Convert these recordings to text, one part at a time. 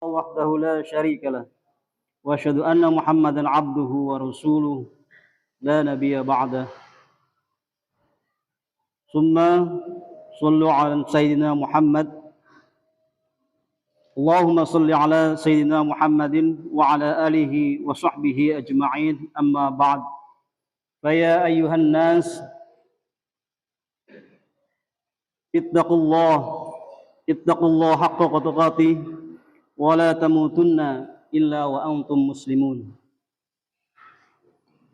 وحده لا شريك له وأشهد أن محمدا عبده ورسوله لا نبي بعده ثم صلوا على سيدنا محمد اللهم صل على سيدنا محمد وعلى آله وصحبه أجمعين أما بعد فيا أيها الناس اتقوا الله حق تقاته ولا تموتن إلا وأنتم مسلمون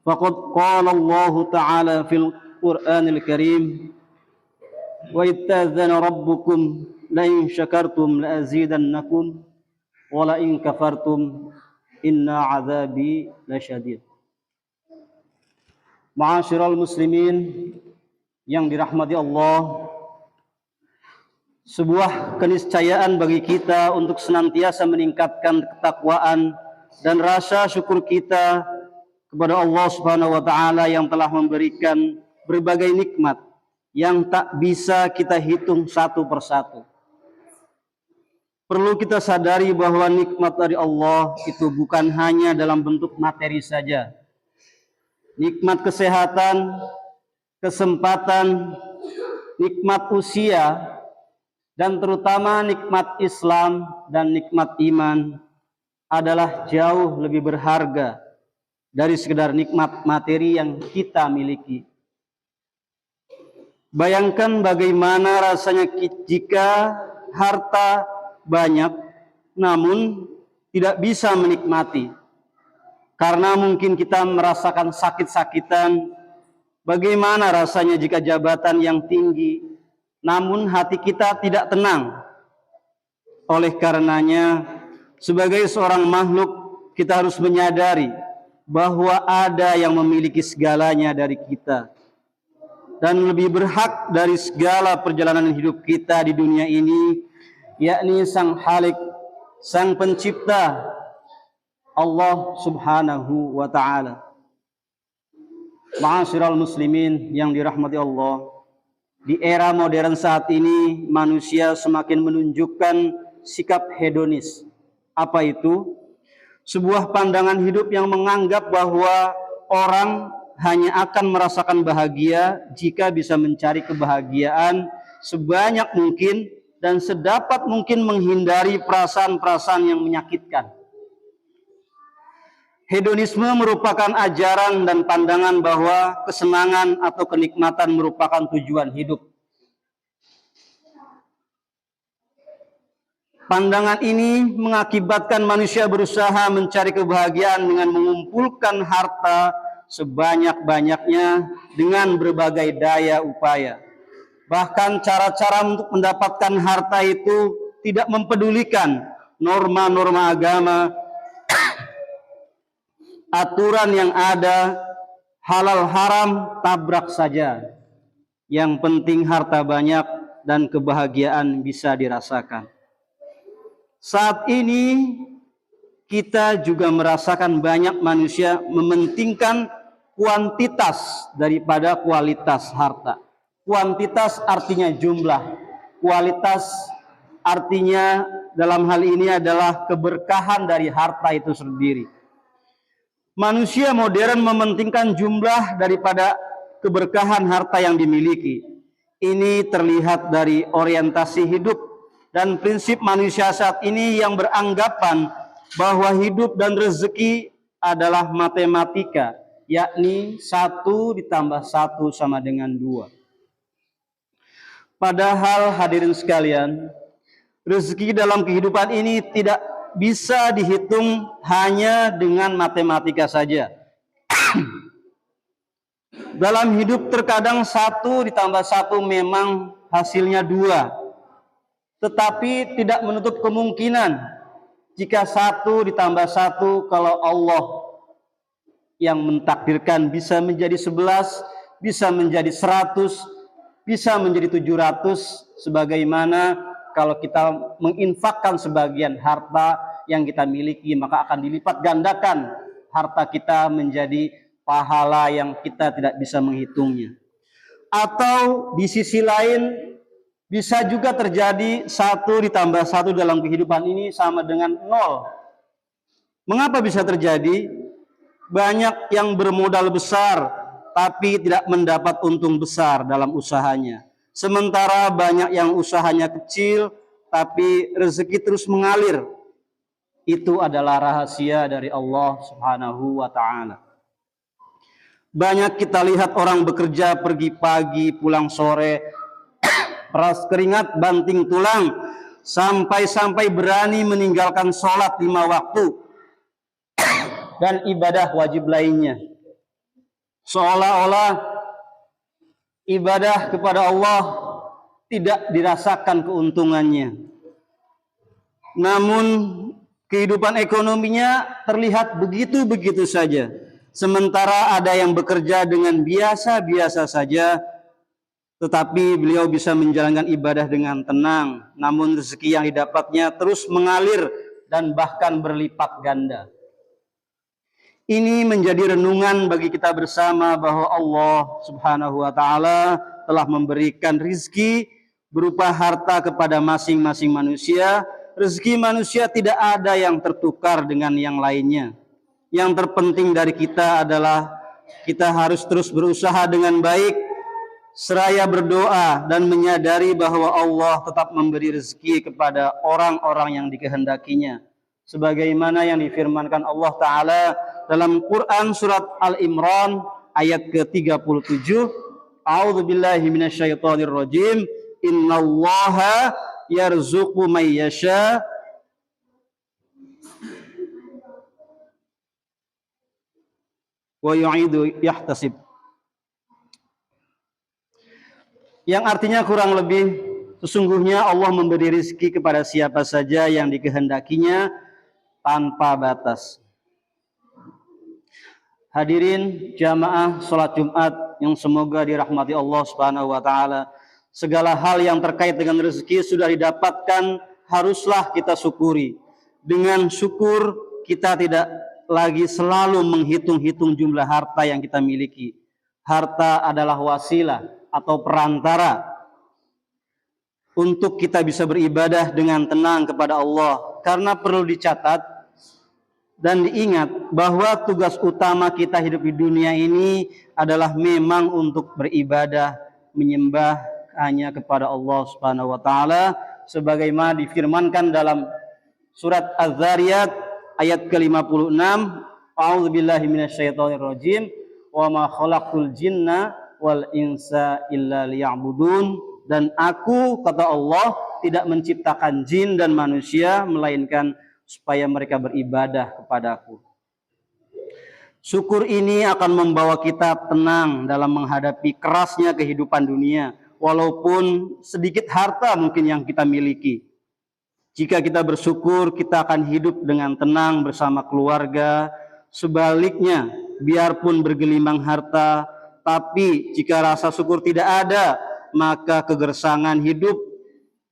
فقد قال الله تعالى في القرآن الكريم وإذ تأذن ربكم لئن شكرتم لأزيدنكم ولئن كفرتم إن عذابي لشديد. Ma'asyiral muslimin yang dirahmati Allah, sebuah keniscayaan bagi kita untuk senantiasa meningkatkan ketakwaan dan rasa syukur kita kepada Allah Subhanahu wa taala yang telah memberikan berbagai nikmat yang tak bisa kita hitung satu persatu. Perlu kita sadari bahwa nikmat dari Allah itu bukan hanya dalam bentuk materi saja. Nikmat kesehatan, kesempatan, nikmat usia, dan terutama nikmat Islam dan nikmat iman adalah jauh lebih berharga dari sekedar nikmat materi yang kita miliki. Bayangkan bagaimana rasanya jika harta banyak namun tidak bisa menikmati. Karena mungkin kita merasakan sakit-sakitan. Bagaimana rasanya jika jabatan yang tinggi namun hati kita tidak tenang. Oleh karenanya, sebagai seorang makhluk, kita harus menyadari bahwa ada yang memiliki segalanya dari kita. Dan lebih berhak dari segala perjalanan hidup kita di dunia ini, yakni Sang Khalik, Sang Pencipta, Allah Subhanahu wa ta'ala. Ma'asyiral muslimin yang dirahmati Allah, di era modern saat ini manusia semakin menunjukkan sikap hedonis. Apa itu? Sebuah pandangan hidup yang menganggap bahwa orang hanya akan merasakan bahagia jika bisa mencari kebahagiaan sebanyak mungkin dan sedapat mungkin menghindari perasaan-perasaan yang menyakitkan. Hedonisme merupakan ajaran dan pandangan bahwa kesenangan atau kenikmatan merupakan tujuan hidup. Pandangan ini mengakibatkan manusia berusaha mencari kebahagiaan dengan mengumpulkan harta sebanyak-banyaknya dengan berbagai daya upaya. Bahkan cara-cara untuk mendapatkan harta itu tidak mempedulikan norma-norma agama, aturan yang ada, halal haram tabrak saja. Yang penting harta banyak dan kebahagiaan bisa dirasakan. Saat ini kita juga merasakan banyak manusia mementingkan kuantitas daripada kualitas harta. Kuantitas artinya jumlah, kualitas artinya dalam hal ini adalah keberkahan dari harta itu sendiri. Manusia modern mementingkan jumlah daripada keberkahan harta yang dimiliki. Ini terlihat dari orientasi hidup dan prinsip manusia saat ini yang beranggapan bahwa hidup dan rezeki adalah matematika, yakni 1 ditambah 1 sama dengan 2. Padahal hadirin sekalian, rezeki dalam kehidupan ini tidak bisa dihitung hanya dengan matematika saja. Dalam hidup terkadang 1 ditambah 1 memang hasilnya 2. Tetapi tidak menutup kemungkinan jika 1 ditambah 1 kalau Allah yang mentakdirkan bisa menjadi 11, bisa menjadi 100, bisa menjadi 700, sebagaimana kalau kita menginfakkan sebagian harta yang kita miliki, maka akan dilipat gandakan harta kita menjadi pahala yang kita tidak bisa menghitungnya. Atau di sisi lain, Bisa juga terjadi 1 ditambah 1 dalam kehidupan ini sama dengan 0. Mengapa bisa terjadi? Banyak yang bermodal besar tapi tidak mendapat untung besar dalam usahanya. Sementara banyak yang usahanya kecil tapi rezeki terus mengalir. Itu adalah rahasia dari Allah Subhanahu wa taala. Banyak kita lihat orang bekerja pergi pagi, pulang sore, peras keringat, banting tulang, sampai-sampai berani meninggalkan sholat 5 waktu dan ibadah wajib lainnya. Seolah-olah ibadah kepada Allah tidak dirasakan keuntungannya. Namun kehidupan ekonominya terlihat begitu-begitu saja. Sementara ada yang bekerja dengan biasa-biasa saja, tetapi beliau bisa menjalankan ibadah dengan tenang. Namun rezeki yang didapatnya terus mengalir dan bahkan berlipat ganda. Ini menjadi renungan bagi kita bersama bahwa Allah Subhanahu wa taala telah memberikan rezeki berupa harta kepada masing-masing manusia. Rezeki manusia tidak ada yang tertukar dengan yang lainnya. Yang terpenting dari kita adalah kita harus terus berusaha dengan baik, seraya berdoa dan menyadari bahwa Allah tetap memberi rezeki kepada orang-orang yang dikehendakinya. Sebagaimana yang difirmankan Allah Ta'ala dalam Quran surat Al-Imran ayat ke-37, A'udzu billahi minasyaitonir rajim, innallaha yarzuqu may yasha wa yu'idu yahtasib. Yang artinya kurang lebih, sesungguhnya Allah memberi rezeki kepada siapa saja yang dikehendakinya tanpa batas. Hadirin jamaah salat Jumat yang semoga dirahmati Allah Subhanahu wa taala. Segala hal yang terkait dengan rezeki sudah didapatkan, haruslah kita syukuri. Dengan syukur kita tidak lagi selalu menghitung-hitung jumlah harta yang kita miliki. Harta adalah wasilah atau perantara untuk kita bisa beribadah dengan tenang kepada Allah. Karena perlu dicatat dan diingat bahwa tugas utama kita hidup di dunia ini adalah memang untuk beribadah, menyembah hanya kepada Allah Subhanahu wa taala, sebagaimana difirmankan dalam surat Az-Zariyat ayat ke-56, A'udzubillahi minasyaitonirrajim, wa ma khalaqtul jinna wal insa illa liya'budun. Dan aku, kata Allah, tidak menciptakan jin dan manusia melainkan supaya mereka beribadah kepadaku. Syukur ini akan membawa kita tenang dalam menghadapi kerasnya kehidupan dunia, walaupun sedikit harta mungkin yang kita miliki. Jika kita bersyukur, kita akan hidup dengan tenang bersama keluarga. Sebaliknya, biarpun bergelimang harta, tapi jika rasa syukur tidak ada, maka kegersangan hidup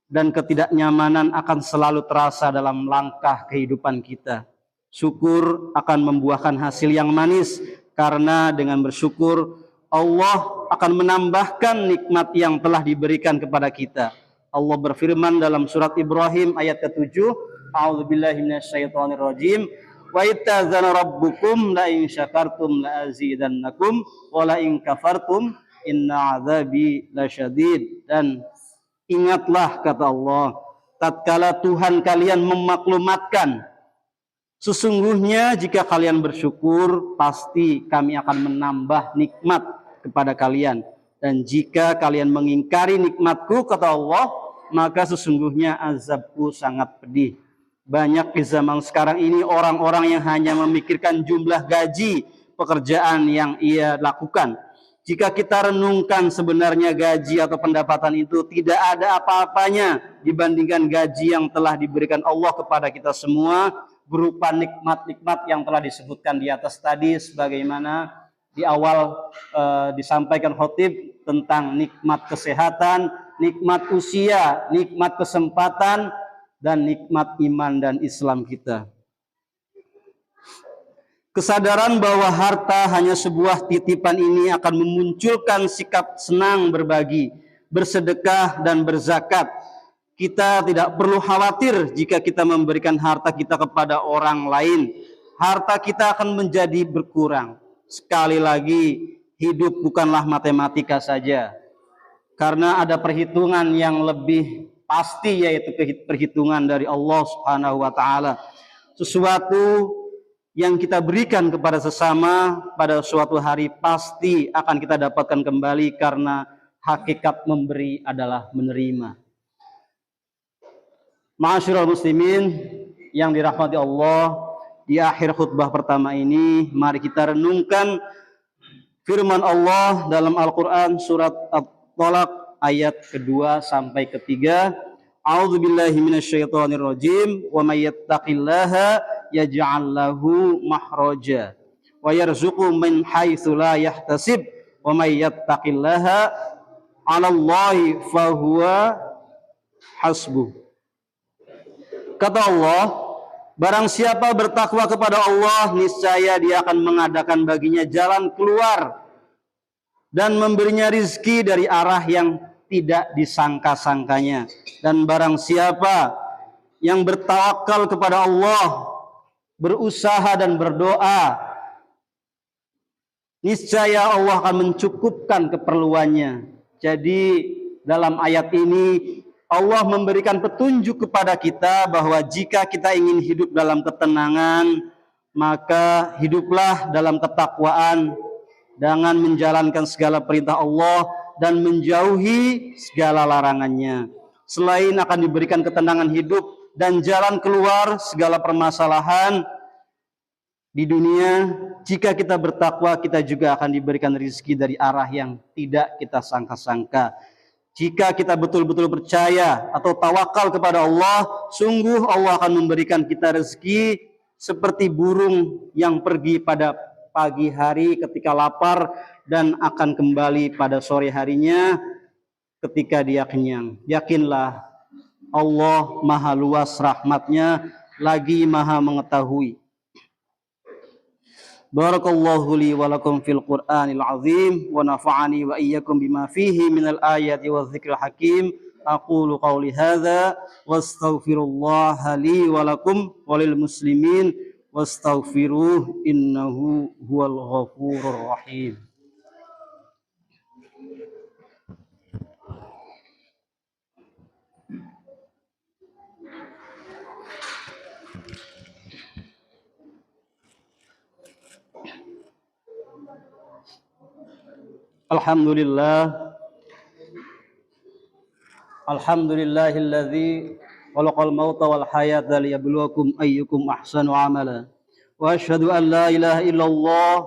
dan ketidaknyamanan akan selalu terasa dalam langkah kehidupan kita. Syukur akan membuahkan hasil yang manis, karena dengan bersyukur Allah akan menambahkan nikmat yang telah diberikan kepada kita. Allah berfirman dalam surat Ibrahim ayat ke-7, A'udzubillahi minasyaitonirrajim, wa ittazana rabbukum la in syakartum la azidannakum wa la in kafartum inna azabi lasyadid. Dan ingatlah, kata Allah, tatkala Tuhan kalian memaklumatkan, sesungguhnya jika kalian bersyukur, pasti kami akan menambah nikmat kepada kalian. Dan jika kalian mengingkari nikmatku, kata Allah, maka sesungguhnya azabku sangat pedih. Banyak di zaman sekarang ini orang-orang yang hanya memikirkan jumlah gaji pekerjaan yang ia lakukan. Jika kita renungkan, sebenarnya gaji atau pendapatan itu tidak ada apa-apanya dibandingkan gaji yang telah diberikan Allah kepada kita semua, berupa nikmat-nikmat yang telah disebutkan di atas tadi, sebagaimana di awal disampaikan khotib tentang nikmat kesehatan, nikmat usia, nikmat kesempatan, dan nikmat iman dan Islam kita. Kesadaran bahwa harta hanya sebuah titipan ini akan memunculkan sikap senang berbagi bersedekah dan berzakat. Kita tidak perlu khawatir jika kita memberikan harta kita kepada orang lain. Harta kita akan menjadi berkurang. Sekali lagi, hidup bukanlah matematika saja. Karena ada perhitungan yang lebih pasti, yaitu perhitungan dari Allah Subhanahu wa taala. Sesuatu yang kita berikan kepada sesama pada suatu hari pasti akan kita dapatkan kembali, karena hakikat memberi adalah menerima. Ma'asyiral muslimin yang dirahmati Allah, di akhir khutbah pertama ini mari kita renungkan firman Allah dalam Al-Qur'an surat At-Thalaq ayat kedua sampai ketiga. A'udzubillahi minasyaitonirrajim. Wa may yattaqillaha yaj'al lahu makhraja wa yarzuqhu min haitsu la yahtasib wa may yattaqillaha 'alallahi fahuwa hasbuh. Kata Allah, barang siapa bertakwa kepada Allah, niscaya Dia akan mengadakan baginya jalan keluar dan memberinya rizki dari arah yang tidak disangka-sangkanya. Dan barang siapa yang bertawakal kepada Allah, berusaha dan berdoa, niscaya Allah akan mencukupkan keperluannya. Jadi dalam ayat ini Allah memberikan petunjuk kepada kita bahwa jika kita ingin hidup dalam ketenangan, maka hiduplah dalam ketakwaan dengan menjalankan segala perintah Allah dan menjauhi segala larangannya. Selain akan diberikan ketenangan hidup dan jalan keluar segala permasalahan di dunia, jika kita bertakwa, kita juga akan diberikan rezeki dari arah yang tidak kita sangka-sangka. Jika kita betul-betul percaya atau tawakal kepada Allah, sungguh Allah akan memberikan kita rezeki seperti burung yang pergi pada pagi hari ketika lapar dan akan kembali pada sore harinya ketika dia kenyang. Yakinlah Allah maha luas rahmatnya, lagi maha mengetahui. Barakallahu li wa lakum fil Qur'anil azim wa nafa'ani wa iyyakum bima fihi minal ayati wa dzikril hakim. Aqulu qawli hadza wastaghfirullaha li wa lakum walil muslimin wastaghfiruh innahu huwal ghafurur rahim. Alhamdulillahilladzi khalaqal mauta wal hayata liyabluwakum ayyukum ahsanu amala. Wa asyhadu an la ilaha illallah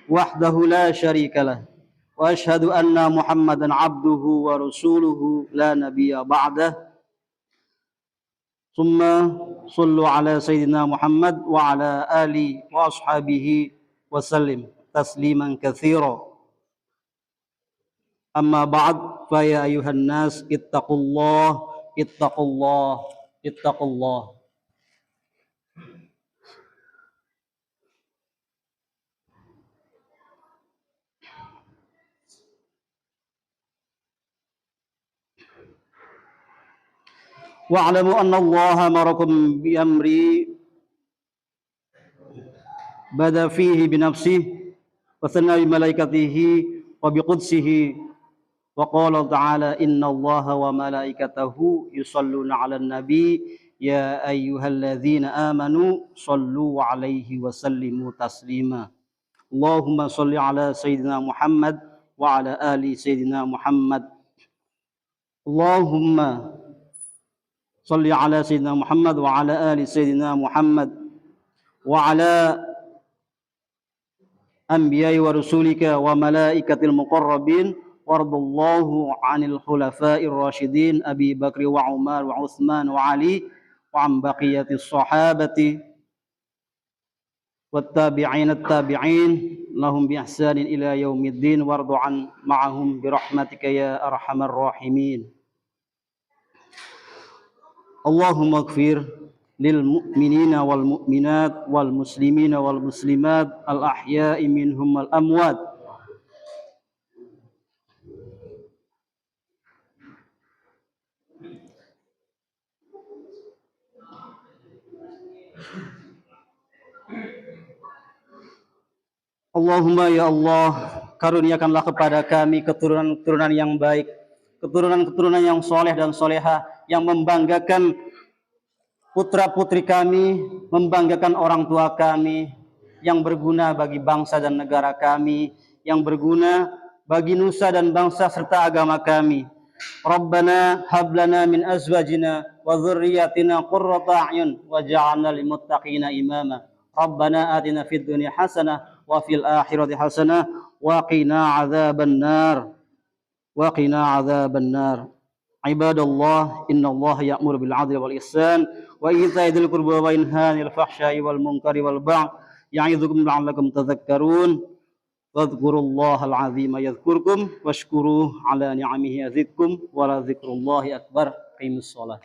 wahdahu la syarikalah. Wa asyhadu anna Muhammadan abduhu wa rasuluhu la nabiyya ba'dah. Tsumma shallu ala sayyidina Muhammad wa ala alihi wa ashabihi wa sallim tasliman katsira. Amma ba'd, fa ya ayuhan nas ittaqullah ittaqullah ittaqullah. Wa'lamu anna Allah amarakum bi amri bada fihi bi nafsihi wa sanna bi malaikatihi wa bi qudsihi. Wa qala ta'ala innallaha wa malaikatahu yusholluna 'alan nabi ya ayyuhalladzina amanu shallu 'alaihi wa sallimu taslima. Allahumma shalli 'ala sayyidina Muhammad wa 'ala ali sayyidina Muhammad. Allahumma shalli 'ala sayyidina Muhammad wa 'ala ali sayyidina Muhammad wa 'ala anbiya'i wa rusulika wa malaikatil muqarrabin. Wardallahu 'anil khulafa'ir rasyidin Abi Bakri wa Umar wa Utsman wa Ali wa an baqiyatis sahabati wat tabi'in at-tabi'in lahum bi ihsanin ila yaumiddin wardu an ma'ahum bi rahmatika ya arhamar rahimin. Allahumma ighfir lil mu'minina wal mu'minat wal muslimina wal muslimat al ahya'i minhum wal amwat. Allahumma ya Allah, karuniakanlah kepada kami keturunan-keturunan yang baik, keturunan-keturunan yang soleh dan soleha, yang membanggakan putra-putri kami, membanggakan orang tua kami, yang berguna bagi bangsa dan negara kami, yang berguna bagi nusa dan bangsa serta agama kami. Rabbana hab lana min azwajina wa dhurriyyatina qurrata a'yun waj'alna lil muttaqina imama. Rabbana atina fid dunya hasanah wa fil akhirati hasanah wa qina adzabannar. Wa qina adzabannar. Ibadallah, innallaha ya'muru bil 'adli wal ihsan wa ita'i dzil qurba wa yanha 'anil fahsya'i wal munkari wal baghi ya'idzukum la'allakum tadhakkarun. Wadhkurullahal 'azima yadhkurkum washkuruhu 'ala ni'amihi yazidkum wa la dzikrullahi akbar. Qimus shalah.